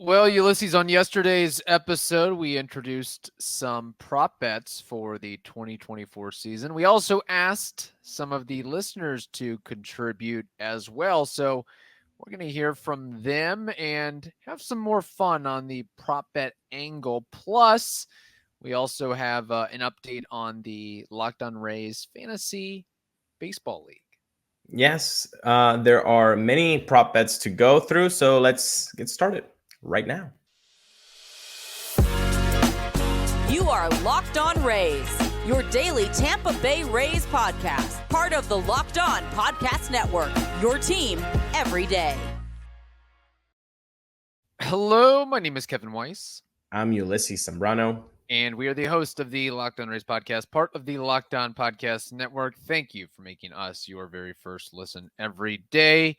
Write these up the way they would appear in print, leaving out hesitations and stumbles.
Well, Ulysses, on yesterday's episode, we introduced some prop bets for the 2024 season. We also asked some of the listeners to contribute as well. So we're going to hear from them and have some more fun on the prop bet angle. Plus, we also have an update on the Locked On Rays Fantasy Baseball League. Yes, there are many prop bets to go through, so let's get started right now. You are Locked On Rays, your daily Tampa Bay Rays podcast, part of the Locked On Podcast Network, your team every day. Hello, my name is Kevin Weiss. I'm Ulises Sambrano. And we are the host of the Locked On Rays podcast, part of the Locked On Podcast Network. Thank you for making us your very first listen every day.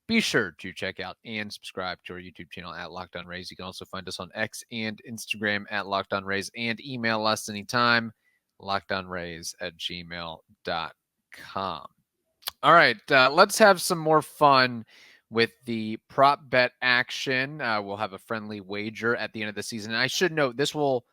Be sure to check out and subscribe to our YouTube channel at Locked On Rays. You can also find us on X and Instagram at Locked On Rays and email us anytime, lockedonrays@gmail.com. All right, let's have some more fun with the prop bet action. We'll have a friendly wager at the end of the season. And I should note, this will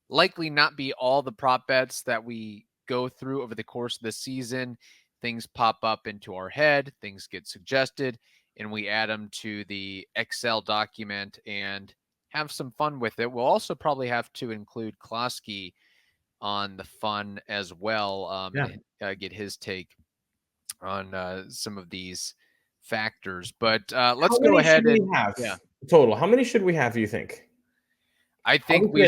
likely not be all the prop bets that we go through over the course of the season. Things pop up into our head, things get suggested, and we add them to the Excel document and have some fun with it. We'll also probably have to include Klosky on the fun as well, get his take on some of these factors. But let's go ahead and total. How many should we have, do you think? I think we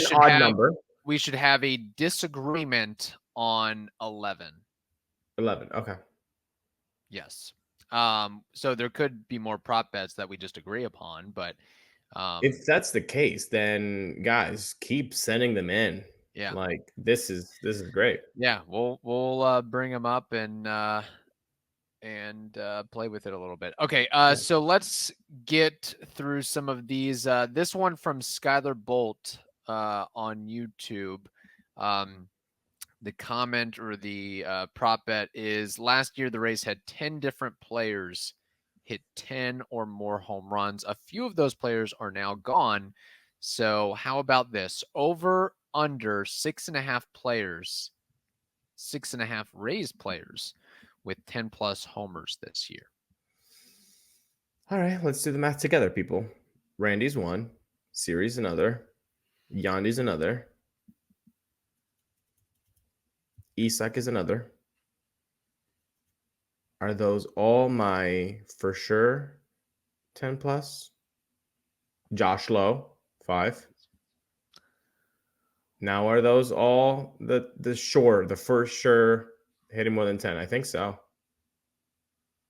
should have a disagreement on 11. 11, okay. Yes. So there could be more prop bets that we just agree upon, but if that's the case, then guys, keep sending them in. Yeah. Like this is great. Yeah, we'll bring them up and play with it a little bit. Okay, so let's get through some of these. This one from Skylar Bolt on YouTube. The comment or the prop bet is, last year the Rays had 10 different players hit 10 or more home runs. A few of those players are now gone. So how about this? Over under 6.5 players, 6.5 Rays players with 10 plus homers this year. All right, let's do the math together, people. Randy's one, Siri's another, Yandy's another, Isak is another. Are those all my for sure 10 plus? Josh Lowe, 5. Now are those all the first sure hitting more than 10? I think so.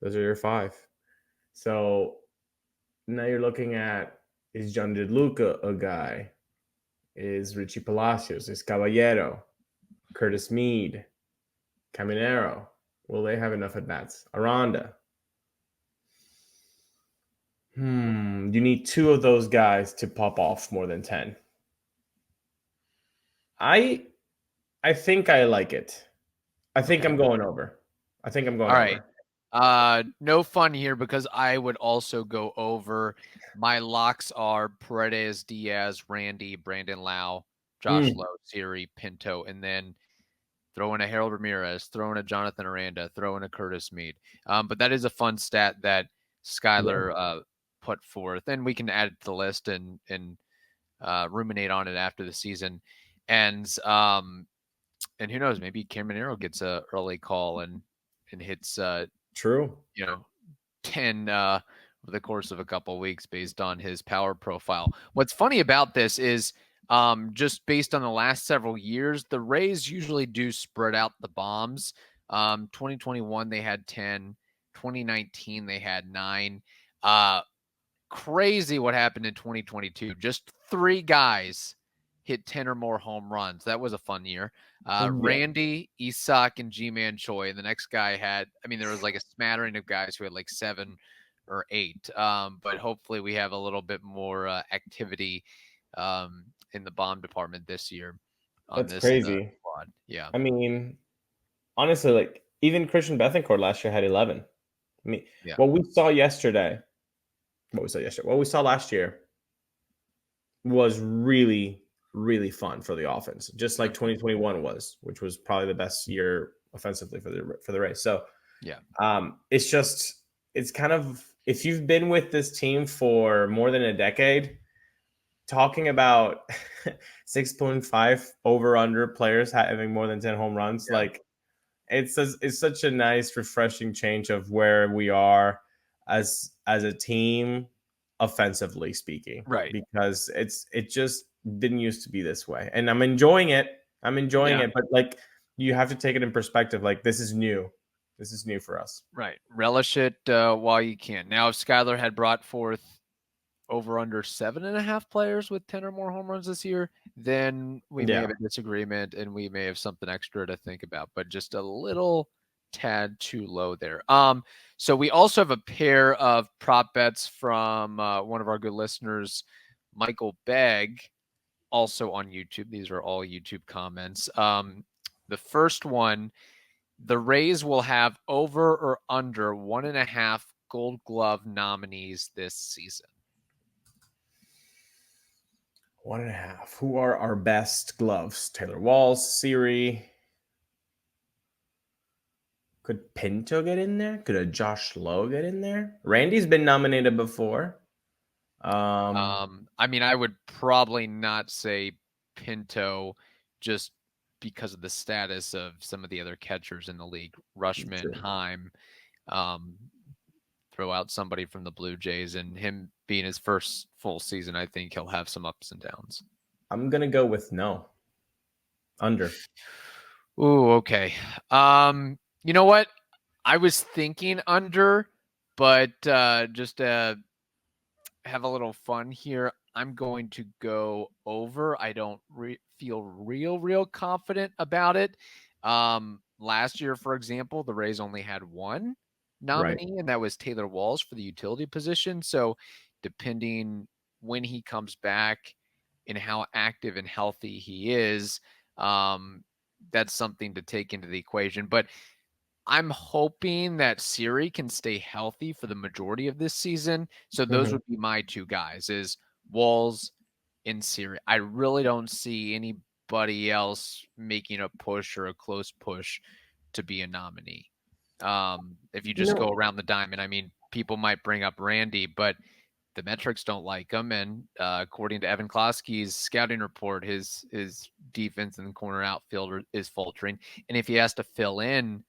Those are your 5. So now you're looking at, is John DeLuca a guy? Is Richie Palacios? Is Caballero? Curtis Mead? Caminero? Will they have enough at-bats? Aranda? You need 2 of those guys to pop off more than 10. I think I like it. I think I'm going over. All right. No fun here because I would also go over. My locks are Paredes, Diaz, Randy, Brandon Lau, Josh Lowe, Siri, Pinto, and then throw in a Harold Ramirez, throw in a Jonathan Aranda, throw in a Curtis Mead. But that is a fun stat that Skylar put forth, and we can add it to the list and ruminate on it after the season. And who knows, maybe Caminero gets a early call and hits true, 10 over the course of a couple of weeks based on his power profile. What's funny about this is just based on the last several years, the Rays usually do spread out the bombs. 2021 they had 10, 2019 they had 9. Crazy what happened in 2022. Just 3 guys hit 10 or more home runs. That was a fun year. Randy, Isak, and G-Man Choi. And the next guy had, there was like a smattering of guys who had like 7 or 8. But hopefully we have a little bit more activity in the bomb department this year. That's crazy. Squad. Yeah. Honestly, like even Christian Bethancourt last year had 11. What we saw last year was really, really fun for the offense, just like 2021 was, which was probably the best year offensively for the Rays. So Yeah. It's kind of, if you've been with this team for more than a decade, talking about 6.5 over under players having more than 10 home runs, like it's such a nice, refreshing change of where we are as a team, offensively speaking, Right. because it just didn't used to be this way, and I'm enjoying it. But like, you have to take it in perspective. Like, this is new for us. Right. Relish it while you can. Now, if Skyler had brought forth over under 7.5 players with 10 or more home runs this year, then we may have a disagreement and we may have something extra to think about, but just a little tad too low there. So we also have a pair of prop bets from one of our good listeners, Michael Begg, also on YouTube. These are all YouTube comments. The first one, the Rays will have over or under 1.5 Gold Glove nominees this season. 1.5. Who are our best gloves? Taylor Walls, Siri. Could Pinto get in there? Could a Josh Lowe get in there? Randy's been nominated before. I mean, I would probably not say Pinto just because of the status of some of the other catchers in the league. Rushman, Heim, throw out somebody from the Blue Jays, and him being his first full season, I think he'll have some ups and downs. I'm going to go with no. Under. Ooh, okay. You know what? I was thinking under, but just have a little fun here, I'm going to go over. I don't feel real confident about it. Last year, for example, the Rays only had one nominee, and that was Taylor Walls for the utility position. So depending when he comes back and how active and healthy he is, that's something to take into the equation. But I'm hoping that Siri can stay healthy for the majority of this season. So those would be my two guys, is Walls and Siri. I really don't see anybody else making a push or a close push to be a nominee. If you just go around the diamond, I mean, people might bring up Randy, but the metrics don't like him. And according to Evan Klosky's scouting report, his defense in the corner outfield is faltering. And if he has to fill in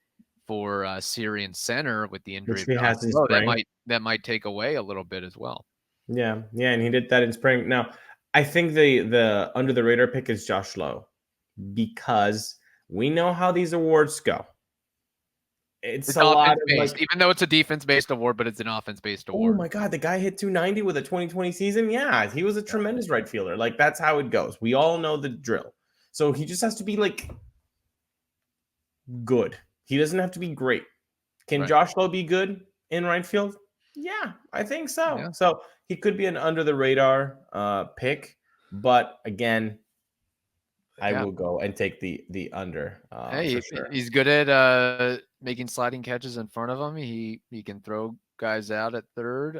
for Syrian center with the injury, that might take away a little bit as well. Yeah, and he did that in spring. Now, I think the under the radar pick is Josh Lowe, because we know how these awards go. It's a lot of, like, even though it's a defense-based award, but it's an offense-based award. Oh my God, the guy hit 290 with a 2020 season. Yeah, he was a tremendous right fielder. Like, that's how it goes. We all know the drill. So he just has to be, like, good. He doesn't have to be great. Can Josh Lowe be good in right field? Yeah, I think so. Yeah. So he could be an under the radar pick, but again, I will go and take the under. For sure. He's good at making sliding catches in front of him. He can throw guys out at third.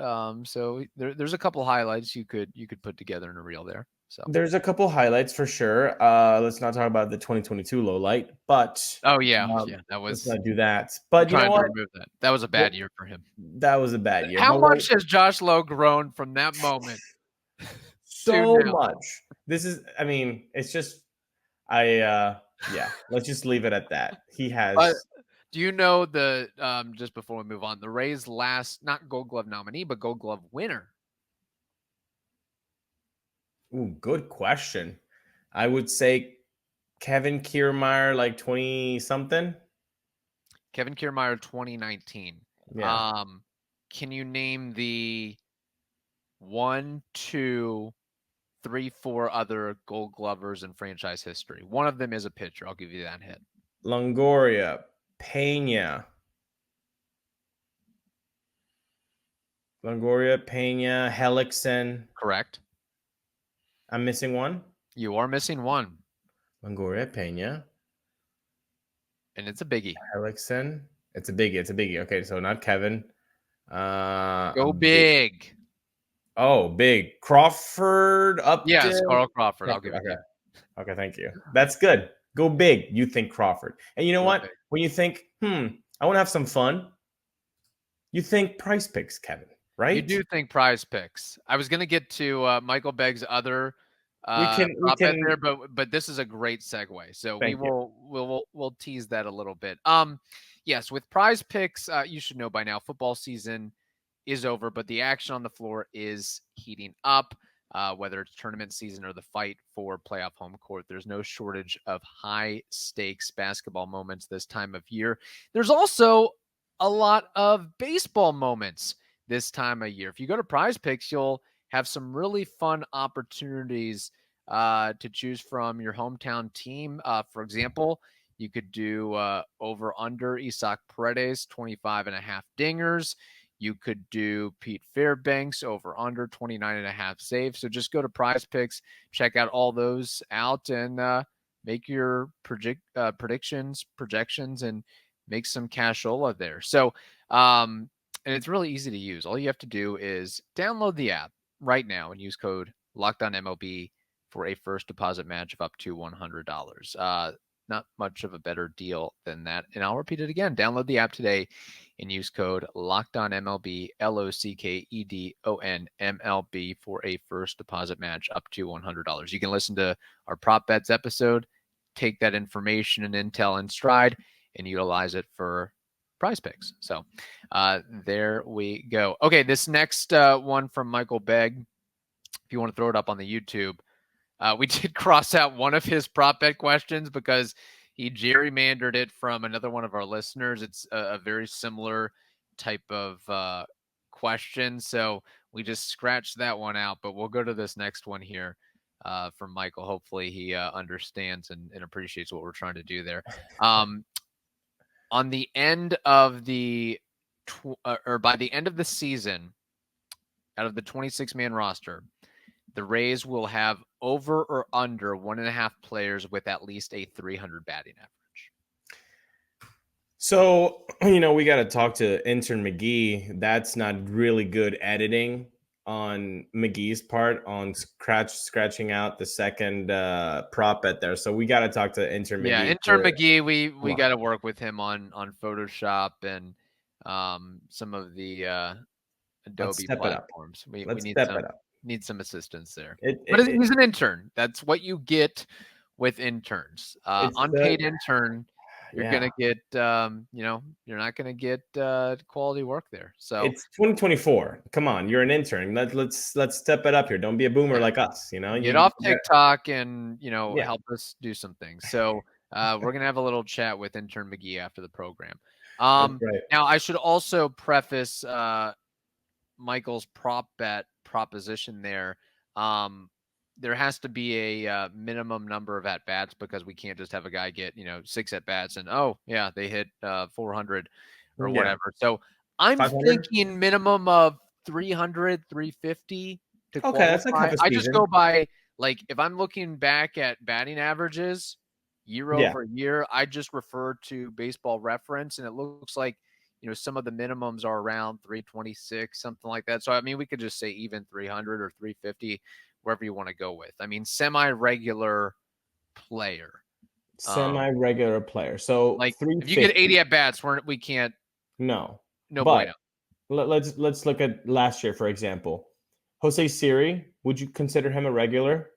So there's a couple highlights you could put together in a reel there. So there's a couple highlights for sure. Let's not talk about the 2022 low light, but that was, let's not do that. But you know what? That was a bad year for him. That was a bad year. How much has Josh Lowe grown from that moment? So much. This is, I mean, it's just, let's just leave it at that. He has. Do you know just before we move on, the Rays' last, not Gold Glove nominee, but Gold Glove winner? Ooh, good question. I would say Kevin Kiermaier, like 20-something. Kevin Kiermaier, 2019. Yeah. Can you name the 1, 2, 3, 4 other Gold Glovers in franchise history? One of them is a pitcher. I'll give you that hit. Longoria, Pena, Hellickson. Correct. I'm missing one. You are missing one. Longoria, Pena. And it's a biggie. Hellickson. It's a biggie. Okay, so not Kevin. Go big. Oh, big Crawford up Yes, to Carl Crawford. I'll give it to Okay. you. Okay, thank you. That's good. Go big. You think Crawford. And you know Go what? big. When you think, I want to have some fun, you think PrizePicks, Kevin, You right? do think PrizePicks. I was going to get to Michael Begg's other We can prop bet there, but this is a great segue. So Thank you. we'll tease that a little bit. Yes, with PrizePicks, you should know by now football season is over, but the action on the floor is heating up. Whether it's tournament season or the fight for playoff home court, there's no shortage of high stakes basketball moments this time of year. There's also a lot of baseball moments this time of year. If you go to PrizePicks, you'll have some really fun opportunities to choose from your hometown team. For example, you could do over under Isaac Paredes, 25.5 dingers. You could do Pete Fairbanks over under 29.5 saves. So just go to PrizePicks, check out all those out, and make your predictions, projections, and make some cashola there. So, and it's really easy to use. All you have to do is download the app right now and use code LOCKEDONMLB for a first deposit match of up to $100. Not much of a better deal than that. And I'll repeat it again. Download the app today and use code LOCKEDONMLB, LOCKEDONMLB for a first deposit match up to $100. You can listen to our Prop Bets episode, take that information and intel in stride, and utilize it for PrizePicks. So there we go. Okay, this next one from Michael Begg, if you want to throw it up on the YouTube, we did cross out one of his prop bet questions because he gerrymandered it from another one of our listeners. It's a very similar type of question. So we just scratched that one out, but we'll go to this next one here from Michael. Hopefully he understands and appreciates what we're trying to do there. On the end of by the end of the season, out of the 26-man roster, the Rays will have over or under 1.5 players with at least a 300 batting average. So, we got to talk to intern McGee. That's not really good editing on McGee's part on scratching out the second prop bet there. So we got to talk to intern McGee. Yeah, intern McGee, we got to work with him on Photoshop and some of the Adobe platforms. We need some assistance there. But he's an intern. That's what you get with interns. Unpaid intern, you're gonna get you're not gonna get quality work there. So it's 2024. Come on, you're an intern. Let's step it up here. Don't be a boomer like us. Get off TikTok and help us do some things. So we're gonna have a little chat with intern McGee after the program. Now I should also preface Michael's prop bet proposition there. There has to be a minimum number of at bats because we can't just have a guy get 6 at bats and they hit 400 or whatever. So I'm 500? thinking minimum of 300, 350 to qualify. That's like half a season. I just go by if I'm looking back at batting averages year over year, I just refer to Baseball Reference, and it looks like some of the minimums are around 326, something like that. So, I mean, we could just say even 300 or 350, wherever you want to go with. I mean, semi-regular player. Semi-regular player. So, if you get 80 at bats, we can't. No. But let's look at last year, for example. Jose Siri, would you consider him a regular?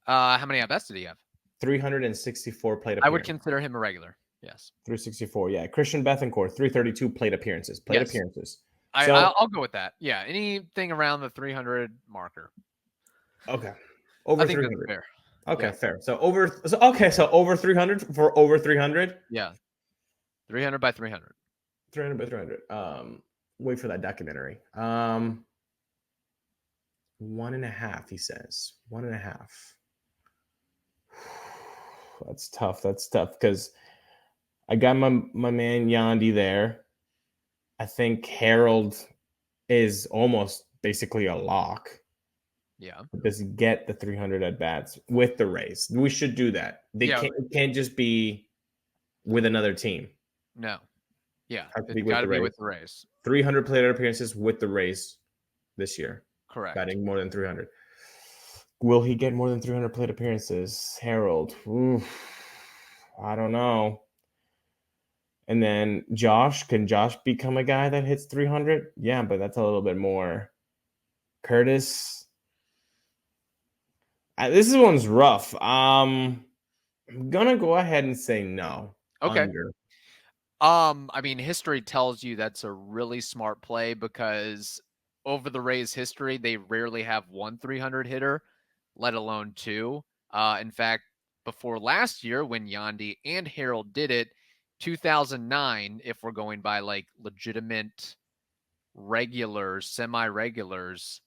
How many at bats did he have? 364 plate appearances. I would consider him a regular. Yes. 364. Yeah. Christian Bethancourt, 332 plate appearances. I'll go with that. Yeah. Anything around the 300 marker. Okay. Over 300. That's fair. Okay, fair. So over 300 for over 300? Yeah. 300 by 300. 300 by 300. Wait for that documentary. 1.5, he says. 1.5. That's tough because I got my man Yandy there. I think Harold is almost basically a lock. Yeah. Does he get the 300 at bats with the Rays? We should do that. It can't just be with another team. No. Yeah. It's got to be with the Rays. 300 plate appearances with the Rays this year. Correct. batting more than 300. Will he get more than 300 plate appearances? Harold. Oof, I don't know. And then Josh, can Josh become a guy that hits 300? Yeah, but that's a little bit more. Curtis. This one's rough. I'm gonna go ahead and say no. Okay. Under. I mean, history tells you that's a really smart play because over the Rays' history, they rarely have one 300 hitter, let alone two. In fact, before last year, when Yandy and Harold did it, 2009, if we're going by like legitimate regulars, semi-regulars,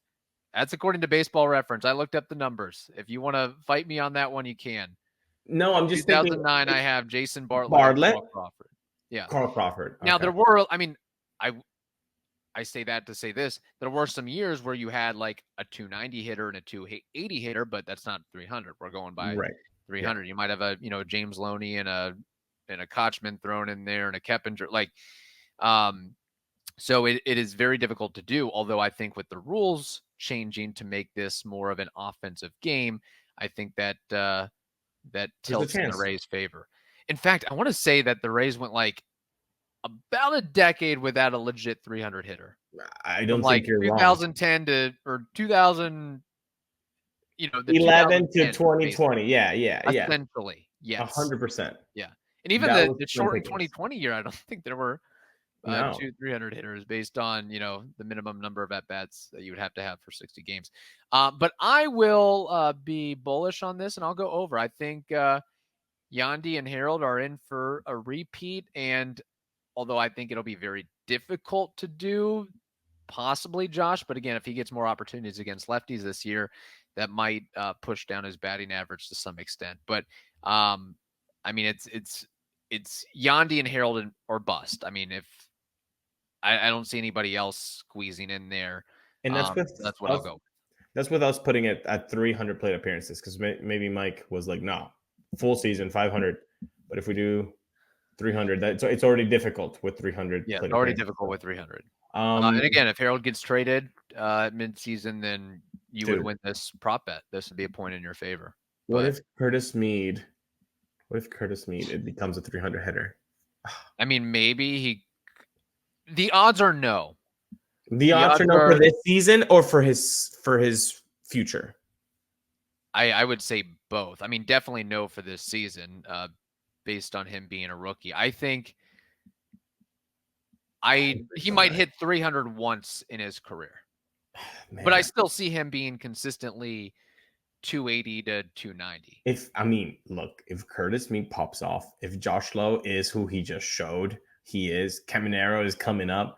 that's according to Baseball Reference. I looked up the numbers. If you want to fight me on that one, you can. No, I'm just thinking 2009, I have Jason Bartlett and Carl Crawford. Yeah. Carl Crawford. Now Okay. there were, I mean, I say that to say this. There were some years where you had like a 290 hitter and a 280 hitter, but that's not 300. We're going by Right. 300. You might have a, James Loney and a Kochman thrown in there and a Keppinger. So it is very difficult to do. Although I think with the rules changing to make this more of an offensive game, I think that that tilts in the Rays' favor. In fact, I want to say that the Rays went like about a decade without a legit 300 hitter. I don't From think you're 2010 to or 2000, the 11 to 2010, 2020. Yeah. essentially, yes, 100%. yeah. And even That the was shortened ridiculous. 2020 year, I don't think there were No. 300 hitters based on the minimum number of at bats that you would have to have for 60 games. But I will be bullish on this, and I'll go over. I think Yandy and Harold are in for a repeat, and although I think it'll be very difficult to do, possibly Josh. But again, if he gets more opportunities against lefties this year, that might push down his batting average to some extent. But I mean, it's Yandy and Harold or bust. I mean, if I don't see anybody else squeezing in there, And that's what I'll go with. That's with us putting it at 300 plate appearances, because maybe Mike was like, no, full season 500. But if we do 300, it's already difficult with 300. Yeah, it's already difficult with 300. And again, if Harold gets traded mid-season, then you would win this prop bet. This would be a point in your favor. What if Curtis Mead, it becomes a 300 hitter? I mean, maybe the odds are no. The odds are no for this season or for his future? I would say both. I mean, definitely no for this season, based on him being a rookie. I think he might hit 300 once in his career. Man. But I still see him being consistently 280 to 290. If Curtis Mead pops off, if Josh Lowe is who he just showed he is, Caminero is coming up,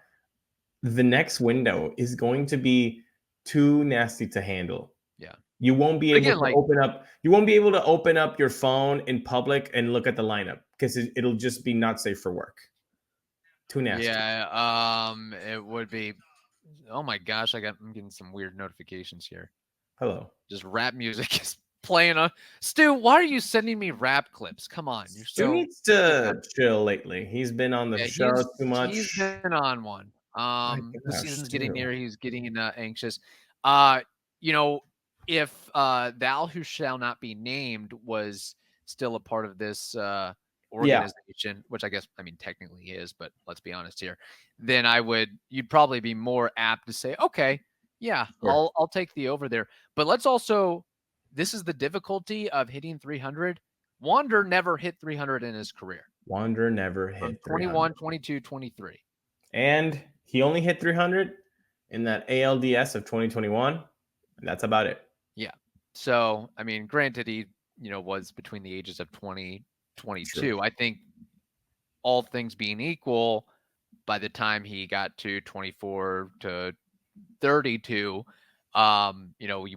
the next window is going to be too nasty to handle. Yeah. You won't be able to open up. You won't be able to open up your phone in public and look at the lineup because it'll just be not safe for work. Too nasty. Yeah. It would be. Oh my gosh! I'm getting some weird notifications here. Hello. Just rap music is playing on. Stu, why are you sending me rap clips? Come on. Stu needs to chill lately. He's been on the show too much. He's been on one. The season's getting near. He's getting anxious. If Thou Who Shall Not Be Named was still a part of this organization, which I guess, technically he is, but let's be honest here, then you'd probably be more apt to say, okay, yeah, sure. I'll take the over there. But let's also, this is the difficulty of hitting 300. Wander never hit 300 in his career. Wander never hit 21, 22, 23. And he only hit 300 in that ALDS of 2021. And that's about it. Yeah. So, granted, he, was between the ages of 20, 22. Sure. I think all things being equal, by the time he got to 24 to 32,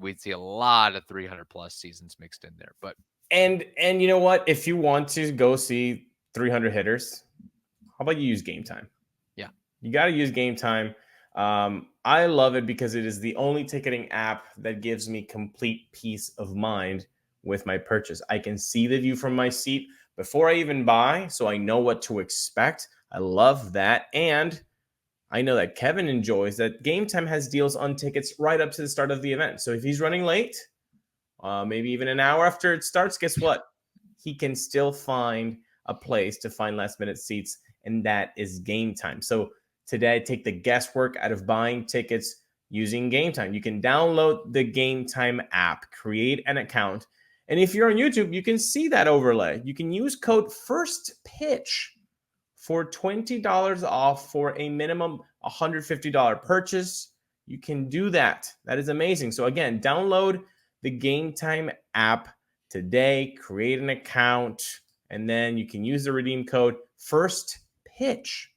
we'd see a lot of 300 plus seasons mixed in there. But and you know what? If you want to go see 300 hitters, how about you use Game Time? Yeah, you got to use Game Time. I love it because it is the only ticketing app that gives me complete peace of mind with my purchase. I can see the view from my seat before I even buy, so I know what to expect. I love that. And I know that Kevin enjoys that Game Time has deals on tickets right up to the start of the event. So if he's running late, maybe even an hour after it starts, guess what? He can still find a place to find last minute seats, and that is Game Time. So today, take the guesswork out of buying tickets using Game Time. You can download the Game Time app, create an account, and if you're on YouTube, you can see that overlay. You can use code FIRSTPITCH for $20 off for a minimum $150 purchase. You can do that. That is amazing. So again, download the Game Time app today, create an account, and then you can use the redeem code FIRSTPITCH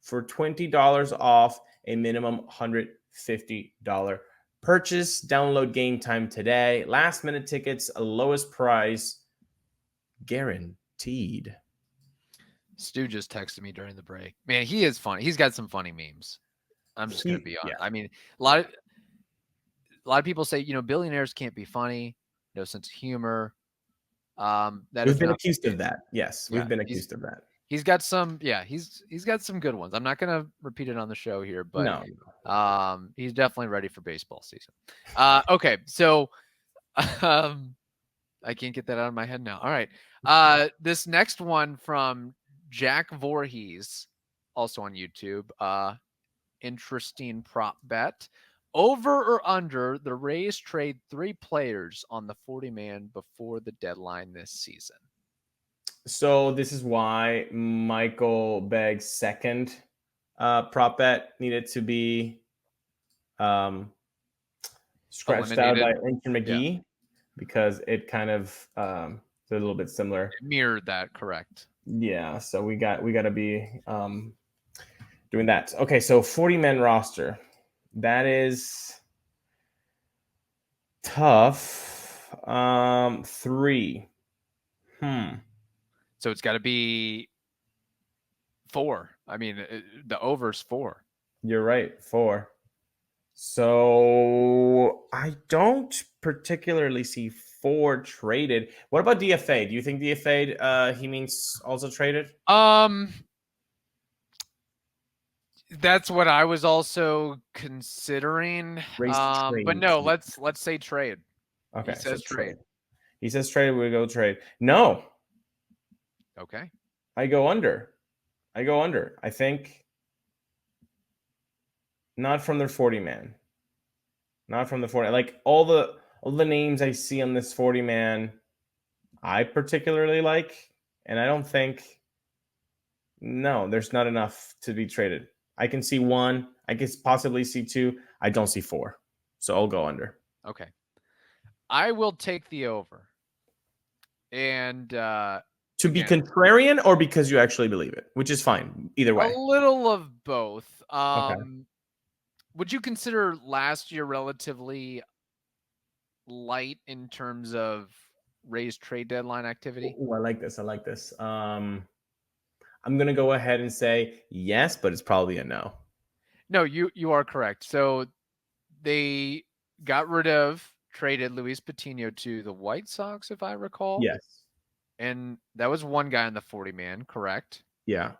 for $20 off a minimum $150 purchase. Download Game Time today. Last minute tickets, lowest price, guaranteed. Stu just texted me during the break. Man, he is funny. He's got some funny memes. I'm just going to be honest. Yeah. I mean, a lot of people say, billionaires can't be funny, no sense of humor. We've been accused of that. Yes, we've been accused of that. He's got some, he's got some good ones. I'm not going to repeat it on the show here, but no. He's definitely ready for baseball season. Okay, so I can't get that out of my head now. All right. This next one from Jack Voorhees, also on YouTube. Interesting prop bet. Over or under, the Rays trade 3 players on the 40-man before the deadline this season. So this is why Michael Begg's second prop bet needed to be scratched out by Enter McGee, because it kind of is a little bit similar. It mirrored that, correct? Yeah, so we got to be doing that. Okay, so 40-man roster. That is tough. 3. So it's got to be 4. I mean, the over's 4. You're right, 4. So I don't particularly see 4 traded. What about DFA? Do you think DFA he means also traded? That's what I was also considering. But no, let's say trade. Okay, he says so trade. He says trade. We go trade. No. Okay. I go under. I think not from their 40-man. Not from the 40. Like all the names I see on this 40-man, I particularly like, and I don't think. No, there's not enough to be traded. I can see 1. I can possibly see 2. I don't see 4. So I'll go under. Okay. I will take the over. And to be contrarian, or because you actually believe it, which is fine. Either way. A little of both. Okay. Would you consider last year relatively light in terms of Rays trade deadline activity? Ooh, I like this. I'm going to go ahead and say yes, but it's probably a no. No, you are correct. So they traded Luis Patino to the White Sox, if I recall. Yes. And that was one guy on the 40-man, correct? Yeah.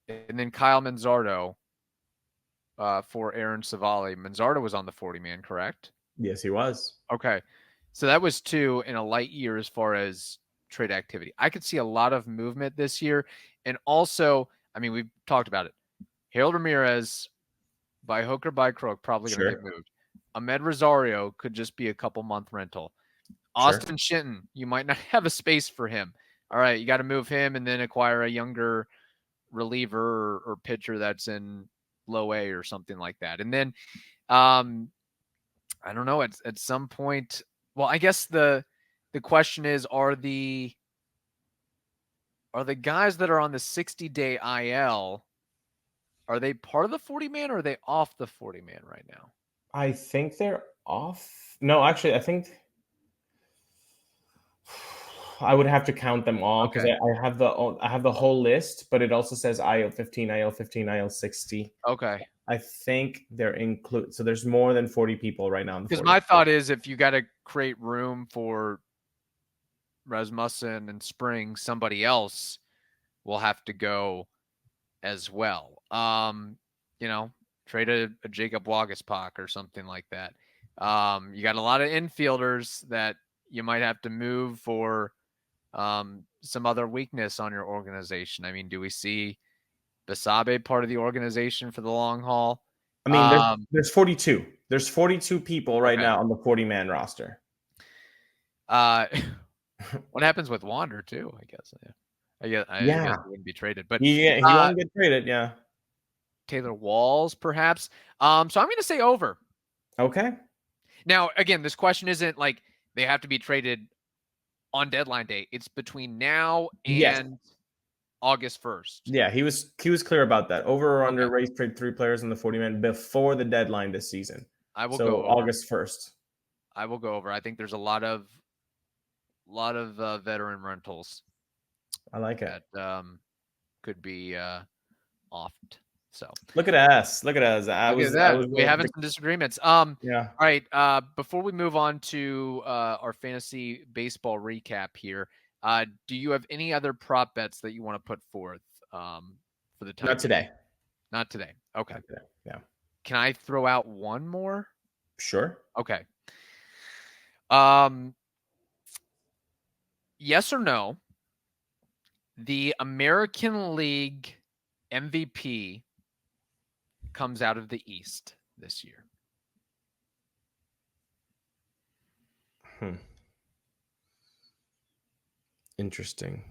And then Kyle Manzardo for Aaron Savali. Manzardo was on the 40-man, correct? Yes, he was. Okay. So that was 2 in a light year as far as trade activity. I could see a lot of movement this year. And also, I mean, we've talked about it. Harold Ramirez, by hook or by crook, probably going to get moved. Ahmed Rosario could just be a couple-month rental. Austin Shinton, you might not have a space for him. All right, you got to move him and then acquire a younger reliever or pitcher that's in low A or something like that. And then, I don't know, at some point, well, I guess the question is, are the guys that are on the 60-day IL, are they part of the 40-man or are they off the 40-man right now? I think they're off. No, actually, I think I would have to count them all because I have the whole list, but it also says IL 15, IL 15, IL 60. Okay. I think they're included. So there's more than 40 people right now. Because my thought is, if you got to create room for Rasmussen and Spring, somebody else will have to go as well. Trade a Jacob Waguespack or something like that. You got a lot of infielders that you might have to move for some other weakness on your organization. I mean, do we see Basabe part of the organization for the long haul? I mean, there's 42. There's 42 people right Okay. now on the 40-man roster. What happens with Wander too? I guess. I guess he wouldn't be traded, but he won't get traded. Yeah. Taylor Walls, perhaps. So I'm going to say over. Okay. Now, again, this question isn't like they have to be traded on deadline day. It's between now and August 1st. Yeah, he was clear about that. Over or under, Rays trade 3 players in the 40-man before the deadline this season. I will go over. August 1st. I will go over. I think there's a lot of veteran rentals. I like it. That could be offed. So look at us. We having some disagreements. Yeah. All right. Before we move on to our fantasy baseball recap here, do you have any other prop bets that you want to put forth for the time? Not today. Not today. Okay. Not today. Yeah. Can I throw out one more? Sure. Okay. Yes or no? The American League MVP comes out of the East this year. Interesting.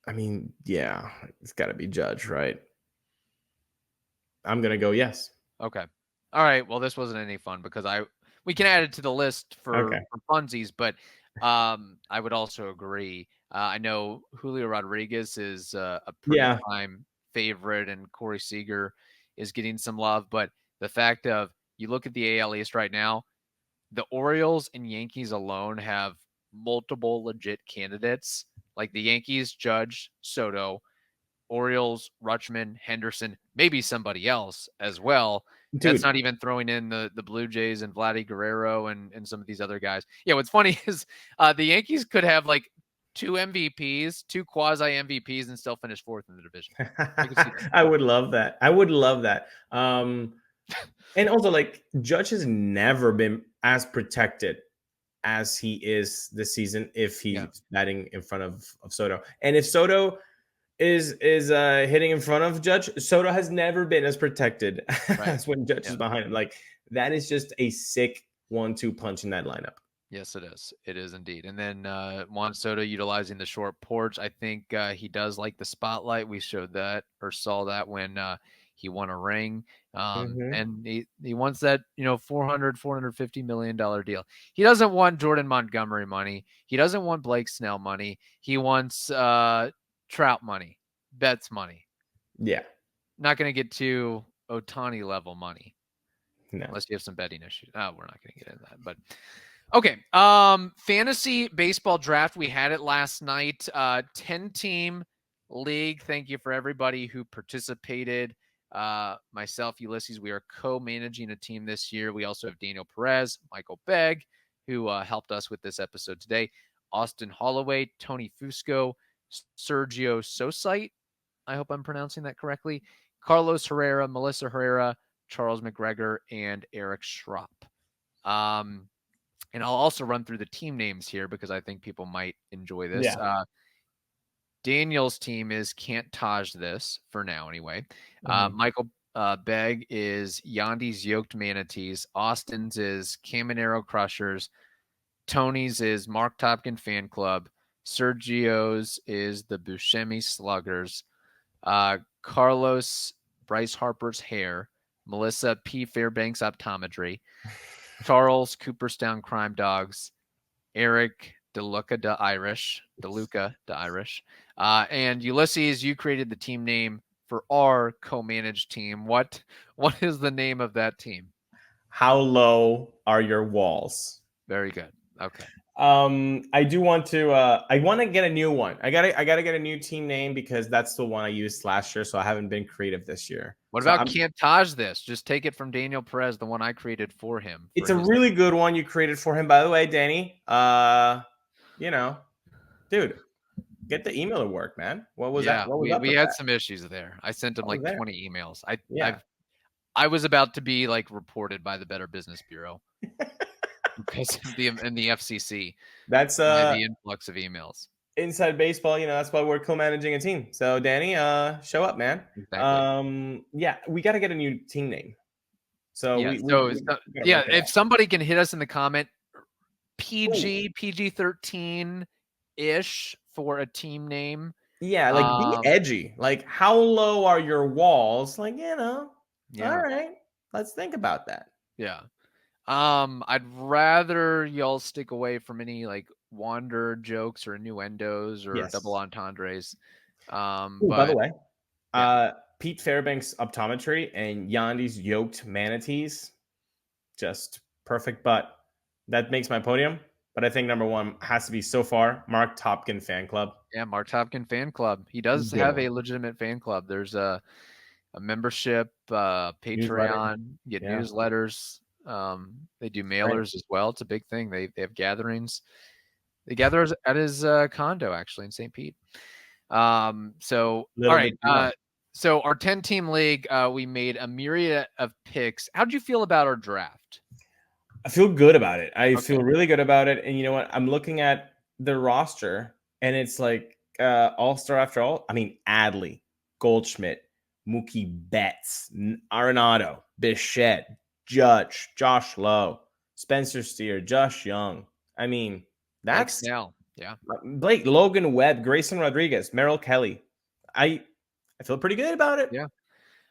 I mean, yeah, it's got to be Judge, right? I'm going to go yes. Okay. All right. Well, this wasn't any fun because we can add it to the list for funsies, but I would also agree. I know Julio Rodriguez is a prime favorite, and Corey Seager is getting some love. But the fact of you look at the AL East right now, the Orioles and Yankees alone have multiple legit candidates. Like the Yankees, Judge, Soto, Orioles, Rutschman, Henderson, maybe somebody else as well. Dude. That's not even throwing in the Blue Jays and Vladdy Guerrero and some of these other guys. Yeah, what's funny is the Yankees could have like 2 MVPs, 2 quasi MVPs, and still finish 4th in the division. I would love that. And also, like, Judge has never been as protected as he is this season if he's batting in front of Soto. And if Soto is hitting in front of Judge, Soto has never been as protected as when Judge is behind him. Like, that is just a sick 1-2 punch in that lineup. Yes, it is. It is indeed. And then Juan Soto utilizing the short porch. I think he does like the spotlight. We showed that or saw that when he won a ring. And he wants that, $450 million deal. He doesn't want Jordan Montgomery money. He doesn't want Blake Snell money. He wants Trout money, Betts money. Yeah. Not going to get to Ohtani level money. No. Unless you have some betting issues. Oh, we're not going to get into that. But okay. Fantasy baseball draft. We had it last night. 10-team league. Thank you for everybody who participated. Myself, Ulises, we are co-managing a team this year. We also have Daniel Perez, Michael Begg, who helped us with this episode today. Austin Holloway, Tony Fusco, Sergio Sosite. I hope I'm pronouncing that correctly. Carlos Herrera, Melissa Herrera, Charles McGregor, and Eric Schropp. And I'll also run through the team names here because I think people might enjoy this. Yeah. Daniel's team is Can't Taj This for now anyway. Michael Begg is Yandy's Yoked Manatees. Austin's is Caminero Crushers. Tony's is Mark Topkin Fan Club. Sergio's is the Buscemi Sluggers. Carlos Bryce Harper's Hair. Melissa P. Fairbanks Optometry. Charles Cooperstown Crime Dogs. Eric DeLuca de Irish. And Ulises, you created the team name for our co-managed team. What is the name of that team? How low are your walls? Very good. Okay. I do want to I want to get a new one. I gotta get a new team name because that's the one I used last year, so I haven't been creative this year. What about Can't Taj This? Just take it from Daniel Perez, the one I created for him. It's a really good one you created for him, by the way, Danny. Dude, Get the email to work, man. What was Yeah, that? What was up we with had that? some issues there. I sent him What was like there? 20 emails. Yeah. I was about to be like reported by the Better Business Bureau because of the FCC That's by the influx of emails. inside baseball. That's why we're co-managing a team. So Danny, show up, man. Exactly. Yeah, we got to get a new team name. So Yeah. we So gotta yeah, work it if out. somebody can hit us in the comment, Ooh. PG-13 ish for a team name. Yeah, like be edgy. Like, how low are your walls? Like, Yeah. all right, let's think about that. Yeah. I'd rather y'all stick away from any like wander jokes or innuendos or Yes. double entendres. Ooh, by the But way, yeah. Pete Fairbanks optometry and Yandi's yoked manatees, just perfect. But that makes my podium. But I think number one has to be so far Mark Topkin fan club. Yeah, Mark Topkin fan club. He does Good have one. a legitimate fan club. There's a membership, Newsletter. Patreon, get Yeah. newsletters. They do Right. mailers as well. It's a big thing. They have gatherings. They gather at his condo actually in St. Pete. So all Little right. bit too much. So our 10-team league, we made a myriad of picks. How did you feel about our draft? I feel good about it. I Okay. feel really good about it. And you know what? I'm looking at the roster, and it's like all-star after all. I mean, Adley, Goldschmidt, Mookie Betts, Arenado, Bichette, Judge, Josh Lowe, Spencer Steer, Josh Young. I mean, that's Snell. Yeah. Blake, Logan Webb, Grayson Rodriguez, Merrill Kelly. I feel pretty good about it. Yeah.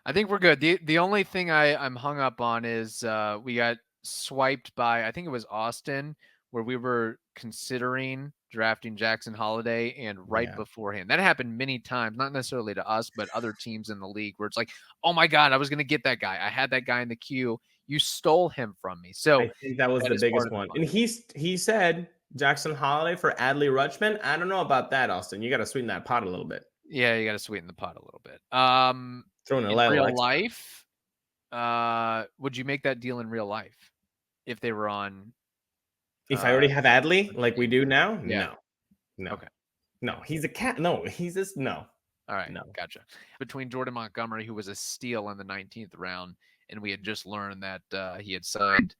I think we're good. The only thing I'm hung up on is we got swiped by, I think it was Austin, where we were considering drafting Jackson Holiday, and right beforehand. That happened many times, not necessarily to us, but other teams in the league where it's like, oh my God, I was going to get that guy. I had that guy in the queue. You stole him from me. So I think that was the biggest one. And he said Jackson Holiday for Adley Rutschman. I don't know about that, Austin. You got to sweeten that pot a little bit. Yeah, you got to sweeten the pot a little bit. Throwing in real life, would you make that deal in real life if they were on? If I already have Adley like we do now, yeah. No. Okay. No, he's a cat. No, he's just no. All right, no. Gotcha. Between Jordan Montgomery, who was a steal in the 19th round, and we had just learned that he had signed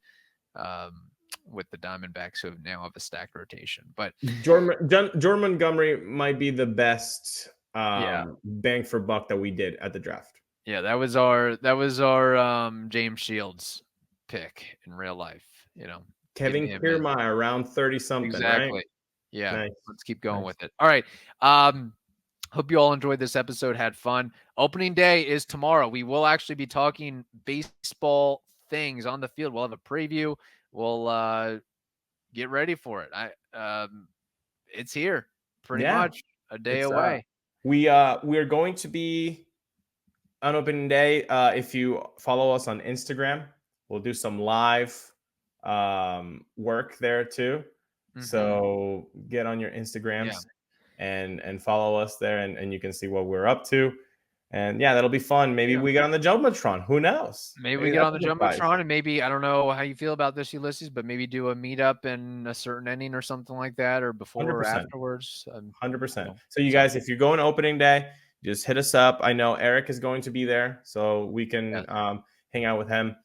with the Diamondbacks, who now have a stacked rotation. But Jordan Montgomery might be the best bang for buck that we did at the draft. Yeah, that was our James Shields pick in real life. Kevin Kiermaier around 30 something. Exactly. Right? Yeah. Nice. Let's keep going with it. All right. Hope you all enjoyed this episode, had fun. Opening day is tomorrow. We will actually be talking baseball things on the field. We'll have a preview. We'll get ready for it. It's here pretty much a day away. We're going to be on opening day. If you follow us on Instagram, we'll do some live work there too. Mm-hmm. So get on your Instagrams and follow us there, and you can see what we're up to. And that'll be fun. Maybe we get on the Jumbotron. Who knows? Maybe we get on the Jumbotron, and maybe, I don't know how you feel about this, Ulises, but maybe do a meetup in a certain inning or something like that, or before 100%. Or afterwards. 100%. So you guys, if you're going to opening day, just hit us up. I know Eric is going to be there, so we can hang out with him.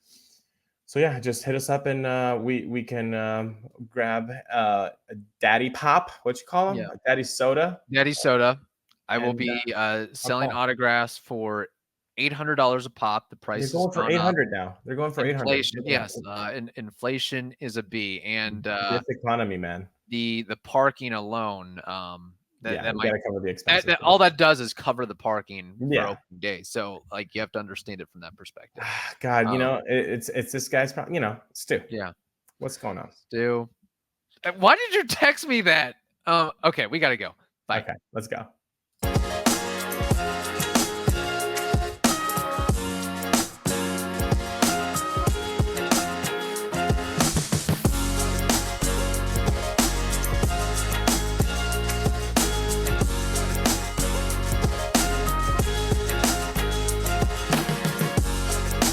So just hit us up, and we can grab Daddy Pop. What you call him? Daddy Soda. Daddy Soda. I will be selling autographs for $800 a pop. The price is going for $800 now. They're going for $800. Yes, inflation is a B, and this economy, man. The parking alone. That might cover the expenses. All that does is cover the parking for opening day. So you have to understand it from that perspective. God, it's this guy's problem. Stu. Yeah. What's going on? Stu. Why did you text me that? Okay, we gotta go. Bye. Okay, let's go.